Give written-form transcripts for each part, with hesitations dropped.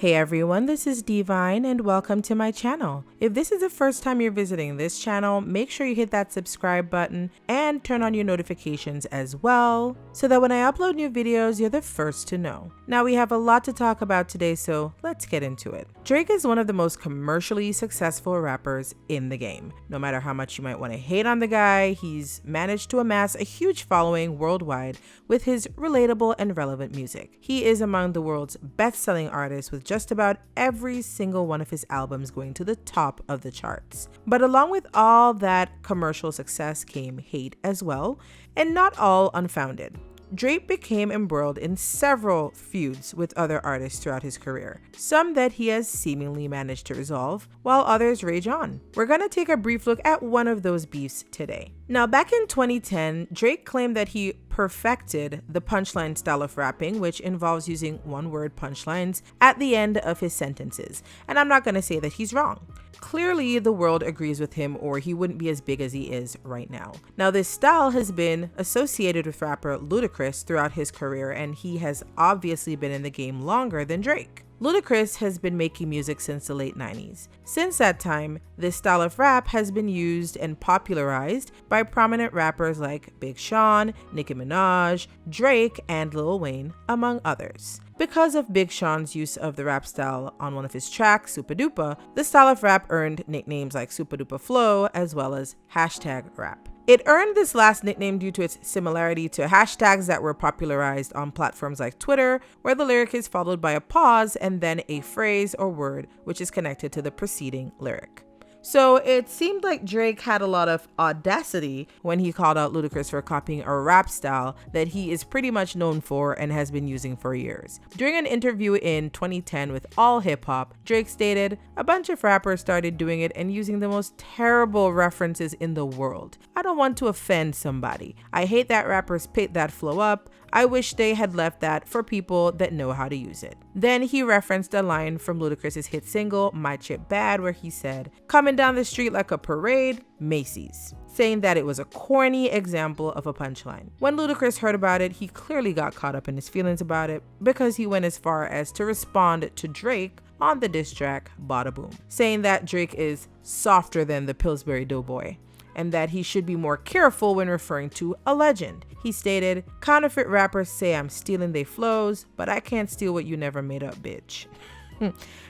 Hey everyone, this is D-Vyne and welcome to my channel. If this is the first time you're visiting this channel, make sure you hit that subscribe button and turn on your notifications as well, so that when I upload new videos, you're the first to know. Now we have a lot to talk about today, so let's get into it. Drake is one of the most commercially successful rappers in the game. No matter how much you might want to hate on the guy, he's managed to amass a huge following worldwide with his relatable and relevant music. He is among the world's best-selling artists, with just about every single one of his albums going to the top of the charts. But along with all that commercial success came hate as well, and not all unfounded. Drake became embroiled in several feuds with other artists throughout his career, some that he has seemingly managed to resolve, while others rage on. We're gonna take a brief look at one of those beefs today. Now, back in 2010, Drake claimed that he perfected the punchline style of rapping, which involves using one-word punchlines at the end of his sentences. And I'm not gonna say that he's wrong. Clearly, the world agrees with him, or he wouldn't be as big as he is right now. Now, this style has been associated with rapper Ludacris throughout his career, and he has obviously been in the game longer than Drake. Ludacris has been making music since the late 90s. Since that time, this style of rap has been used and popularized by prominent rappers like Big Sean, Nicki Minaj, Drake, and Lil Wayne, among others. Because of Big Sean's use of the rap style on one of his tracks, Super Duper, the style of rap earned nicknames like Super Duper Flow as well as #rap. It earned this last nickname due to its similarity to hashtags that were popularized on platforms like Twitter, where the lyric is followed by a pause and then a phrase or word which is connected to the preceding lyric. So it seemed like Drake had a lot of audacity when he called out Ludacris for copying a rap style that he is pretty much known for and has been using for years. During an interview in 2010 with All Hip Hop, Drake stated, "A bunch of rappers started doing it and using the most terrible references in the world. I don't want to offend somebody. I hate that rappers picked that flow up. I wish they had left that for people that know how to use it." Then he referenced a line from Ludacris's hit single, My Chip Bad, where he said, "Coming down the street like a parade, Macy's," saying that it was a corny example of a punchline. When Ludacris heard about it, he clearly got caught up in his feelings about it, because he went as far as to respond to Drake on the diss track Bada Boom, saying that Drake is softer than the Pillsbury Doughboy, and that he should be more careful when referring to a legend. He stated, "Counterfeit rappers say I'm stealing they flows, but I can't steal what you never made up, bitch."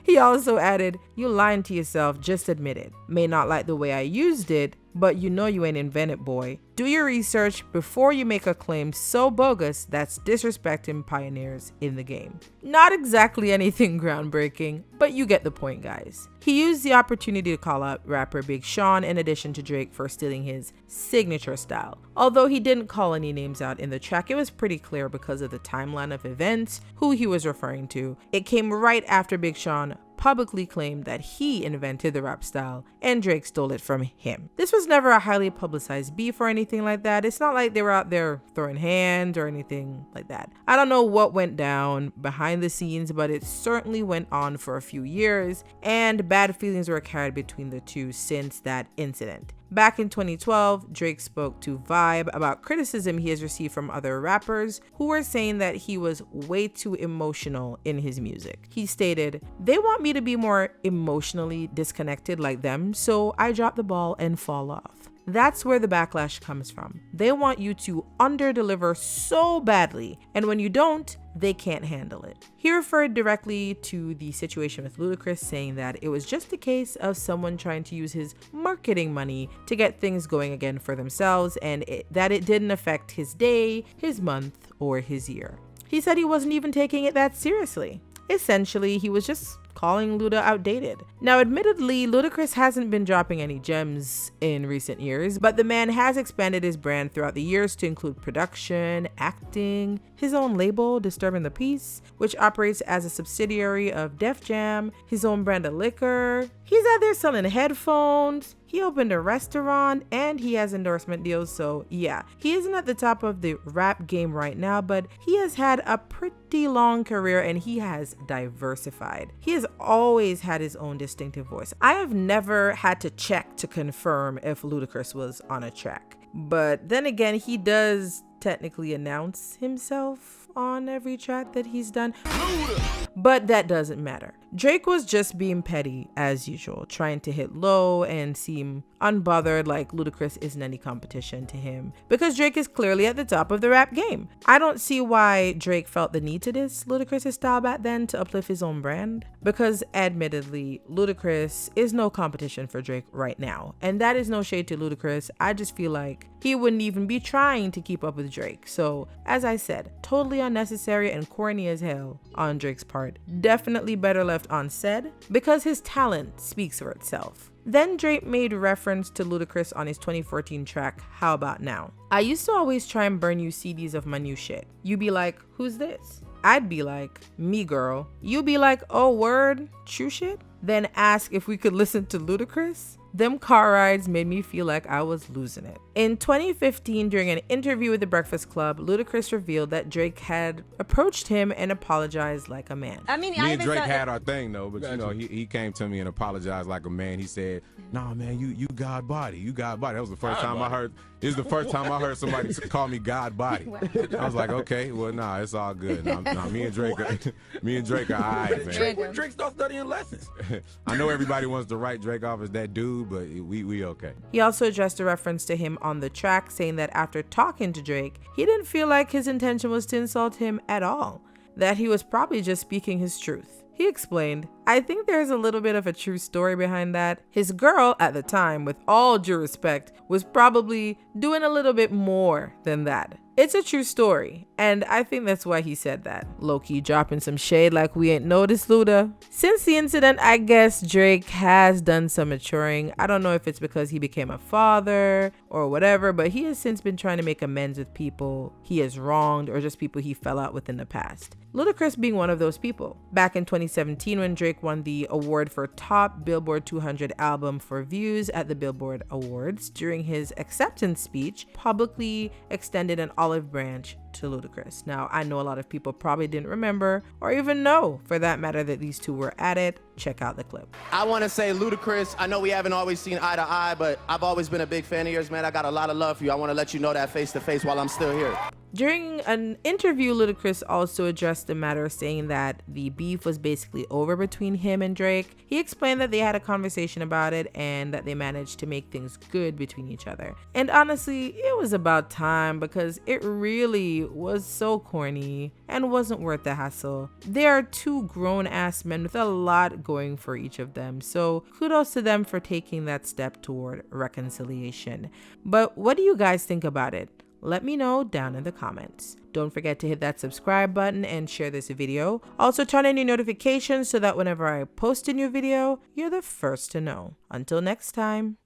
He also added, "You lying to yourself, just admit it. May not like the way I used it, but you know you ain't invented, boy. Do your research before you make a claim so bogus that's disrespecting pioneers in the game." Not exactly anything groundbreaking, but you get the point, guys. He used the opportunity to call out rapper Big Sean in addition to Drake for stealing his signature style. Although he didn't call any names out in the track, it was pretty clear because of the timeline of events who he was referring to. It came right after Big Sean publicly claimed that he invented the rap style and Drake stole it from him. This was never a highly publicized beef or anything like that. It's not like they were out there throwing hands or anything like that. I don't know what went down behind the scenes, but it certainly went on for a few years, and bad feelings were carried between the two since that incident. Back in 2012, Drake spoke to Vibe about criticism he has received from other rappers who were saying that he was way too emotional in his music. He stated, "They want me to be more emotionally disconnected like them, so I drop the ball and fall off." That's where the backlash comes from. They want you to under-deliver so badly, and when you don't, they can't handle it. He referred directly to the situation with Ludacris, saying that it was just a case of someone trying to use his marketing money to get things going again for themselves, and that it didn't affect his day, his month, or his year. He said he wasn't even taking it that seriously. Essentially, he was just calling Luda outdated. Now, admittedly, Ludacris hasn't been dropping any gems in recent years, but the man has expanded his brand throughout the years to include production, acting, his own label, Disturbing the Peace, which operates as a subsidiary of Def Jam, his own brand of liquor. He's out there selling headphones. He opened a restaurant and he has endorsement deals. So yeah, he isn't at the top of the rap game right now, but he has had a pretty long career and he has diversified. He has always had his own distinctive voice. I have never had to check to confirm if Ludacris was on a track. But then again, he does technically announce himself on every track that he's done. But that doesn't matter. Drake was just being petty as usual, trying to hit low and seem unbothered like Ludacris isn't any competition to him, because Drake is clearly at the top of the rap game. I don't see why Drake felt the need to diss Ludacris' style back then to uplift his own brand, because admittedly, Ludacris is no competition for Drake right now. And that is no shade to Ludacris. I just feel like he wouldn't even be trying to keep up with Drake. So, as I said, totally unnecessary and corny as hell on Drake's part. Definitely better left unsaid, because his talent speaks for itself. Then Drake made reference to Ludacris on his 2014 track, How About Now. I used to always try and burn you CDs of my new shit. You be like, who's this? I'd be like, me girl. You be like, oh word, true shit? Then ask if we could listen to Ludacris? Them car rides made me feel like I was losing it. In 2015, during an interview with The Breakfast Club, Ludacris revealed that Drake had approached him and apologized like a man. I mean, me and Drake had our thing though, but you know, he came to me and apologized like a man. He said, "Nah, man, you God body, you God body." That was the first time I heard. It was the first time I heard somebody call me God body. I was like, okay, well, nah, it's all good. Nah, me and Drake are alright, man. When Drake starts studying lessons. I know everybody wants to write Drake off as that dude, but we okay. He also addressed a reference to him on the track, saying that after talking to Drake, he didn't feel like his intention was to insult him at all, that he was probably just speaking his truth. He explained, I think there's a little bit of a true story behind that. His girl at the time, with all due respect, was probably doing a little bit more than that. It's a true story, and I think that's why he said that. Low-key dropping some shade like we ain't noticed, Luda. Since the incident, I guess Drake has done some maturing. I don't know if it's because he became a father or whatever, but he has since been trying to make amends with people he has wronged or just people he fell out with in the past. Ludacris being one of those people. Back in 2017, when Drake won the award for Top Billboard 200 Album for Views at the Billboard Awards, during his acceptance speech, publicly extended an olive branch to Ludacris. Now, I know a lot of people probably didn't remember or even know, for that matter, that these two were at it. Check out the clip. I want to say, Ludacris, I know we haven't always seen eye to eye, but I've always been a big fan of yours, man. I got a lot of love for you. I want to let you know that face to face while I'm still here. During an interview, Ludacris also addressed the matter, saying that the beef was basically over between him and Drake. He explained that they had a conversation about it and that they managed to make things good between each other. And honestly, it was about time, because it really was so corny and wasn't worth the hassle. They are two grown-ass men with a lot going for each of them, so kudos to them for taking that step toward reconciliation. But what do you guys think about it? Let me know down in the comments. Don't forget to hit that subscribe button and share this video. Also turn on your notifications so that whenever I post a new video, you're the first to know. Until next time.